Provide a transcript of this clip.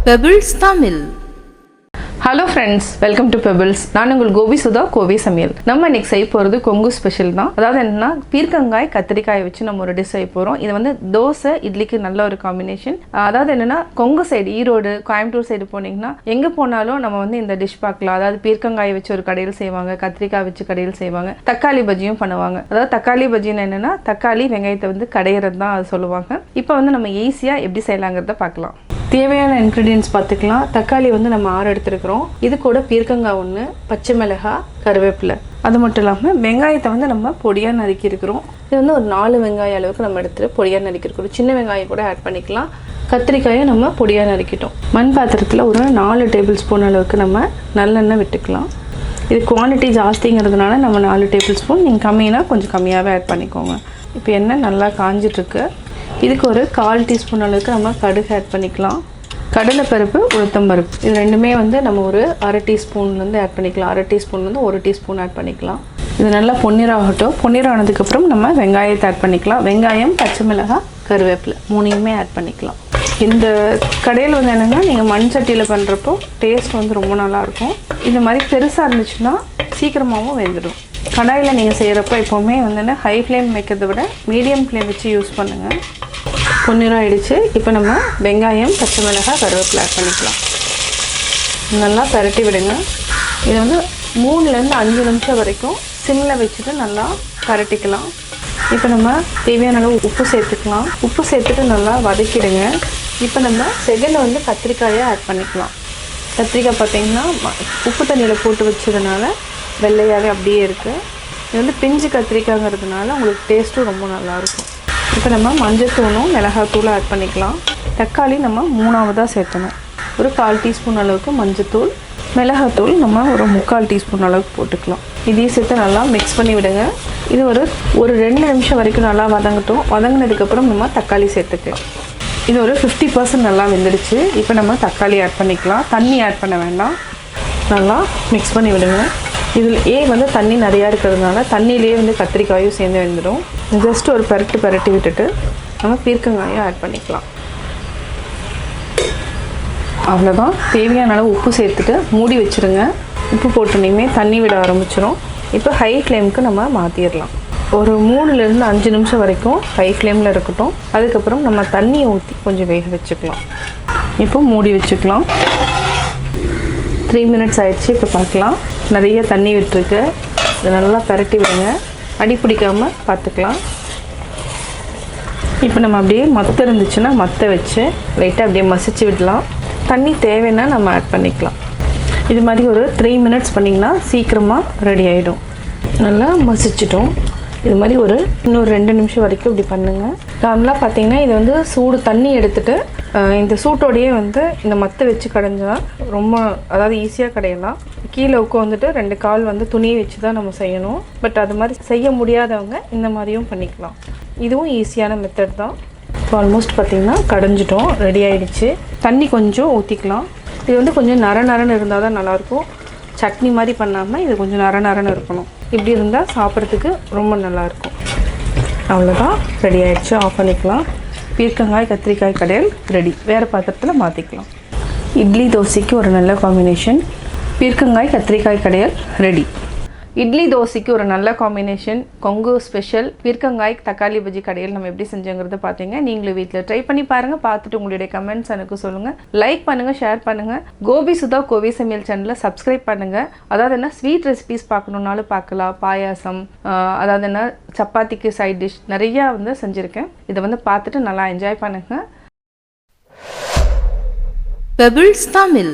Pebbles Tamil. Hello friends, welcome to Pebbles. நான் உங்கள் கோபி சுதா கோவி சமையல். நம்ம இன்னைக்கு செய்ய போகிறது கொங்கு ஸ்பெஷல் தான். அதாவது என்னன்னா பீர்க்கங்காய் கத்திரிக்காய் வச்சு நம்ம ஒரு டிஷ் செய்ய போகிறோம். இது வந்து தோசை இட்லிக்கு நல்ல ஒரு காம்பினேஷன். அதாவது என்னன்னா கொங்கு சைடு ஈரோடு கோயம்புத்தூர் சைடு போனீங்கன்னா எங்கே போனாலும் நம்ம வந்து இந்த டிஷ் பார்க்கலாம். அதாவது பீர்க்கங்காய் வச்சு ஒரு கடையில் செய்வாங்க, கத்திரிக்காய் வச்சு கடையில் செய்வாங்க, தக்காளி பஜ்ஜியும் பண்ணுவாங்க. அதாவது தக்காளி பஜ்ஜின்னு என்னன்னா தக்காளி வெங்காயத்தை வந்து கடையிறது தான் அது சொல்லுவாங்க. இப்போ வந்து நம்ம ஈஸியாக எப்படி செய்யலாங்கிறத பார்க்கலாம். தேவையான இன்க்ரீடியன்ஸ் பார்த்துக்கலாம். தக்காளி வந்து நம்ம 6 எடுத்துருக்கிறோம். இது கூட பீர்க்கங்காய் 1, பச்சை மிளகாய், கருவேப்பிலை. அது மட்டும் இல்லாமல் வெங்காயத்தை வந்து நம்ம பொடியாக நறுக்கியிருக்கிறோம். இது வந்து ஒரு 4 வெங்காயம் அளவுக்கு நம்ம எடுத்துகிட்டு பொடியாக நறுக்கியிருக்கிறோம். சின்ன வெங்காயம் கூட ஆட் பண்ணிக்கலாம். கத்திரிக்காயை நம்ம பொடியாக நறுக்கிட்டோம். மண் பாத்திரத்தில் ஒரு 4 டேபிள் ஸ்பூன் அளவுக்கு நம்ம நல்லெண்ணெய் விட்டுக்கலாம். இது குவான்டிட்டி ஜாஸ்திங்கிறதுனால நம்ம 4 டேபிள் ஸ்பூன், நீங்கள் கம்மினா கொஞ்சம் கம்மியாகவே ஆட் பண்ணிக்கோங்க. இப்போ எண்ணெய் நல்லா காஞ்சிட்ருக்கு. இதுக்கு ஒரு 1/4 டீஸ்பூன் அளவுக்கு நம்ம கடுகு ஆட் பண்ணிக்கலாம். கடலைப்பருப்பு, உளுத்தம்பருப்பு இது ரெண்டுமே வந்து நம்ம ஒரு 1/2 டீஸ்பூன்லேருந்து ஆட் பண்ணிக்கலாம். 1/2 டீஸ்பூன்லேருந்து 1 டீஸ்பூன் ஆட் பண்ணிக்கலாம். இது நல்லா பொன்னிறாகட்டும். பொன்னிறானதுக்கப்புறம் நம்ம வெங்காயத்தை ஆட் பண்ணிக்கலாம். வெங்காயம், பச்சை மிளகாய், கருவேப்பிலை 3யுமே ஆட் பண்ணிக்கலாம். இந்த கடையில் வந்து என்னென்னா நீங்கள் மண் சட்டியில் பண்ணுறப்போ டேஸ்ட் வந்து ரொம்ப நல்லாயிருக்கும். இந்த மாதிரி பெருசாக இருந்துச்சுன்னா சீக்கிரமாகவும் வெந்துடும். கடாயில் நீங்கள் செய்கிறப்போ எப்போவுமே வந்து ஹை ஃப்ளேம் வைக்கிறத விட மீடியம் ஃப்ளேம் வச்சு யூஸ் பண்ணுங்கள். பொன்னிறம் ஆகிடுச்சு. இப்போ நம்ம வெங்காயம், பச்சை மிளகாய், கருவேப்பிலை ஆட் பண்ணிக்கலாம். நல்லா பரட்டி விடுங்க. இதை வந்து 3லேருந்து 5 நிமிஷம் வரைக்கும் சிம்மில் வச்சுட்டு நல்லா பரட்டிக்கலாம். இப்போ நம்ம தேவையான அளவு உப்பு சேர்த்துக்கலாம். உப்பு சேர்த்துட்டு நல்லா வதக்கிடுங்க. இப்போ நம்ம செகண்டில் வந்து கத்திரிக்காயை ஆட் பண்ணிக்கலாம். கத்திரிக்காய் பார்த்திங்கன்னா உப்பு தண்ணியில் போட்டு வச்சதுனால வெள்ளையாகவே அப்படியே இருக்குது. இது வந்து பிஞ்சு கத்திரிக்காய்ங்கிறதுனால உங்களுக்கு டேஸ்ட்டும் ரொம்ப நல்லாயிருக்கும். இப்போ நம்ம மஞ்சத்தூளும் மிளகாத்தூளும் ஆட் பண்ணிக்கலாம். தக்காளி நம்ம 3ஆவதாக சேர்த்தணும். ஒரு 1/4 டீஸ்பூன் அளவுக்கு மஞ்சத்தூள், மிளகாத்தூள் நம்ம ஒரு 3/4 டீஸ்பூன் அளவுக்கு போட்டுக்கலாம். இதையும் சேர்த்து நல்லா மிக்ஸ் பண்ணி விடுங்க. இது ஒரு 2 நிமிஷம் வரைக்கும் நல்லா வதங்கட்டும். வதங்கினதுக்கப்புறம் நம்ம தக்காளி சேர்த்துக்கலாம். இது ஒரு 50% நல்லா வெந்துடுச்சு. இப்போ நம்ம தக்காளி ஆட் பண்ணிக்கலாம். தண்ணி ஆட் பண்ண வேண்டாம். நல்லா மிக்ஸ் பண்ணி விடுங்க. இதில் வந்து தண்ணி நிறையா இருக்கிறதுனால தண்ணியிலே வந்து கத்திரிக்காயும் சேர்ந்து வெந்துடும். ஜஸ்ட் ஒரு பரட்டி விட்டுட்டு நம்ம பீர்க்கங்காயும் ஆட் பண்ணிக்கலாம். அவ்வளோதான். தேவையான அளவு உப்பு சேர்த்துட்டு மூடி வச்சுருங்க. உப்பு போட்டுனேமே தண்ணி விட ஆரம்பிச்சிடும். இப்போ ஹை ஃப்ளேமுக்கு நம்ம மாற்றிடலாம். ஒரு 3லேருந்து 5 நிமிஷம் வரைக்கும் ஹை ஃப்ளேமில் இருக்கட்டும். அதுக்கப்புறம் நம்ம தண்ணியை ஊற்றி கொஞ்சம் வேக வச்சுக்கலாம். இப்போ மூடி வச்சுக்கலாம். 3 மினிட்ஸ் ஆகிடுச்சு. இப்போ பார்க்கலாம். நிறைய தண்ணி விட்டுருக்கு. இதை நல்லா பரட்டி விடுங்க. அடி பிடிக்காமல் பார்த்துக்கலாம். இப்போ நம்ம அப்படியே மத்த இருந்துச்சுன்னா மத்த வச்சு லைட்டாக அப்படியே மசிச்சு விடலாம். தண்ணி தேவைன்னா நம்ம ஆட் பண்ணிக்கலாம். இது மாதிரி ஒரு 3 மினிட்ஸ் பண்ணிங்கன்னா சீக்கிரமாக ரெடி ஆகிடும். நல்லா மசிச்சிட்டோம். இது மாதிரி இன்னொரு 2 நிமிஷம் வரைக்கும் இப்படி பண்ணுங்கள். நார்மலாக பார்த்தீங்கன்னா இது வந்து சூடு தண்ணி எடுத்துகிட்டு இந்த சூட்டோடையே வந்து இந்த மற்ற வச்சு கடைஞ்சா ரொம்ப அதாவது ஈஸியாக கடையலாம். கீழே உட்காந்துட்டு 2 கால் வந்து துணியை வச்சு தான் நம்ம செய்யணும். பட் அது மாதிரி செய்ய முடியாதவங்க இந்த மாதிரியும் பண்ணிக்கலாம். இதுவும் ஈஸியான மெத்தட் தான். இப்போ ஆல்மோஸ்ட் பார்த்திங்கன்னா கடைஞ்சிட்டோம், ரெடி ஆகிடுச்சு. தண்ணி கொஞ்சம் ஊற்றிக்கலாம். இது வந்து கொஞ்சம் நரன்னு இருந்தால் தான் நல்லாயிருக்கும். சட்னி மாதிரி பண்ணாமல் இது கொஞ்சம் நரன்னு இருக்கணும். இப்படி இருந்தால் சாப்பிட்றதுக்கு ரொம்ப நல்லாயிருக்கும். அவ்வளோதான், ரெடி ஆகிடுச்சு. ஆஃப் பண்ணிக்கலாம். பீர்க்கங்காய் கத்திரிக்காய் கடையல் ரெடி. வேறு பாத்திரத்தில் மாற்றிக்கலாம். இட்லி தோசைக்கு ஒரு நல்ல காம்பினேஷன். பீர்க்கங்காய் கத்திரிக்காய் கடையல் ரெடி. இட்லி தோசைக்கு ஒரு நல்ல காம்பினேஷன் கொங்கு ஸ்பெஷல் பீர்க்கங்காய் தக்காளி பஜ்ஜி கடையில் நம்ம எப்படி செஞ்சோங்கிறத பார்த்தீங்க. நீங்களும் வீட்டில் ட்ரை பண்ணி பாருங்கள். பார்த்துட்டு உங்களுடைய கமெண்ட்ஸ் எனக்கு சொல்லுங்கள். லைக் பண்ணுங்கள், ஷேர் பண்ணுங்கள். கோபி சுதா கோவி சமையல் சேனலை சப்ஸ்கிரைப் பண்ணுங்கள். அதாவது என்ன ஸ்வீட் ரெசிபிஸ் பார்க்கணுன்னாலும் பார்க்கலாம். பாயாசம், அதாவது என்ன சப்பாத்திக்கு சைட் டிஷ் நிறையா வந்து செஞ்சுருக்கேன். இதை வந்து பார்த்துட்டு நல்லா என்ஜாய் பண்ணுங்கள். பெபிள்ஸ் தமிழ்.